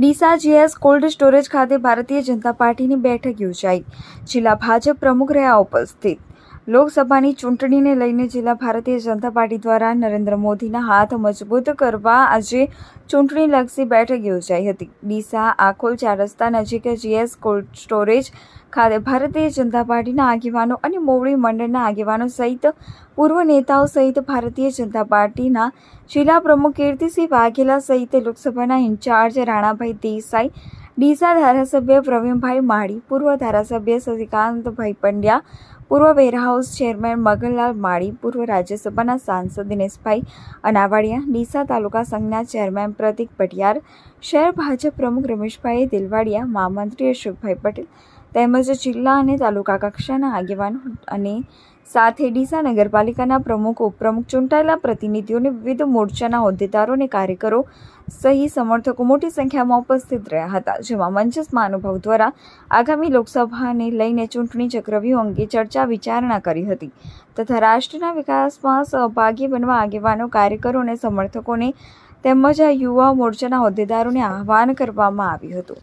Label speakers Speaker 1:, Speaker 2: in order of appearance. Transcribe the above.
Speaker 1: Deesa GS cold storage ખાતે ભારતીય જનતા પાર્ટીની બેઠક યોજાઈ. જિલ્લા ભાજપ પ્રમુખ રહ્યા ઉપસ્થિત. લોકસભાની ચૂંટણીને લઈને જિલ્લા ભારતીય જનતા પાર્ટી દ્વારા નરેન્દ્ર મોદીના હાથ મજબૂત કરવા આજે ચૂંટણીલક્ષી બેઠક યોજાઈ હતી. ડીસા આખોલ 4 રસ્તા નજીક જીએસ કોલ્ડ સ્ટોરેજ ખાતે ભારતીય જનતા પાર્ટીના આગેવાનો અને મોવડી મંડળના આગેવાનો સહિત પૂર્વ નેતાઓ સહિત ભારતીય જનતા પાર્ટીના જિલ્લા પ્રમુખ કીર્તિસિંહ વાઘેલા સહિત લોકસભાના ઇન્ચાર્જ રાણાભાઈ દેસાઈ, ડીસા ધારાસભ્ય પ્રવીણભાઈ માળી, પૂર્વ ધારાસભ્ય શશિકાંતભાઈ પંડ્યા, પૂર્વ વેરહાઉસ ચેરમેન મગનલાલ માળી, પૂર્વ રાજ્યસભાના સાંસદ દિનેશભાઈ અનાવાડિયા, ડીસા તાલુકા સંઘના ચેરમેન પ્રતિક પટિયાર, શહેર ભાજપ પ્રમુખ રમેશભાઈ દિલવાડિયા, મહામંત્રી અશોકભાઈ પટેલ તેમજ જિલ્લા અને તાલુકા કક્ષાના આગેવાનો અને સાથે ડીસા નગરપાલિકાના પ્રમુખ, ઉપપ્રમુખ, ચૂંટાયેલા પ્રતિનિધિઓને વિવિધ મોરચાના હોદ્દેદારો અને કાર્યકરો સહિત સમર્થકો મોટી સંખ્યામાં ઉપસ્થિત રહ્યા હતા. જેમાં મંચસ્થ મહાનુભાવ દ્વારા આગામી લોકસભાને લઈને ચૂંટણી ચક્રવ્યૂહ અંગે ચર્ચા વિચારણા કરી હતી તથા રાષ્ટ્રના વિકાસમાં સહભાગી બનવા આગેવાનો, કાર્યકરો અને સમર્થકોને તેમજ યુવા મોરચાના હોદ્દેદારોને આહ્વાન કરવામાં આવ્યું હતું.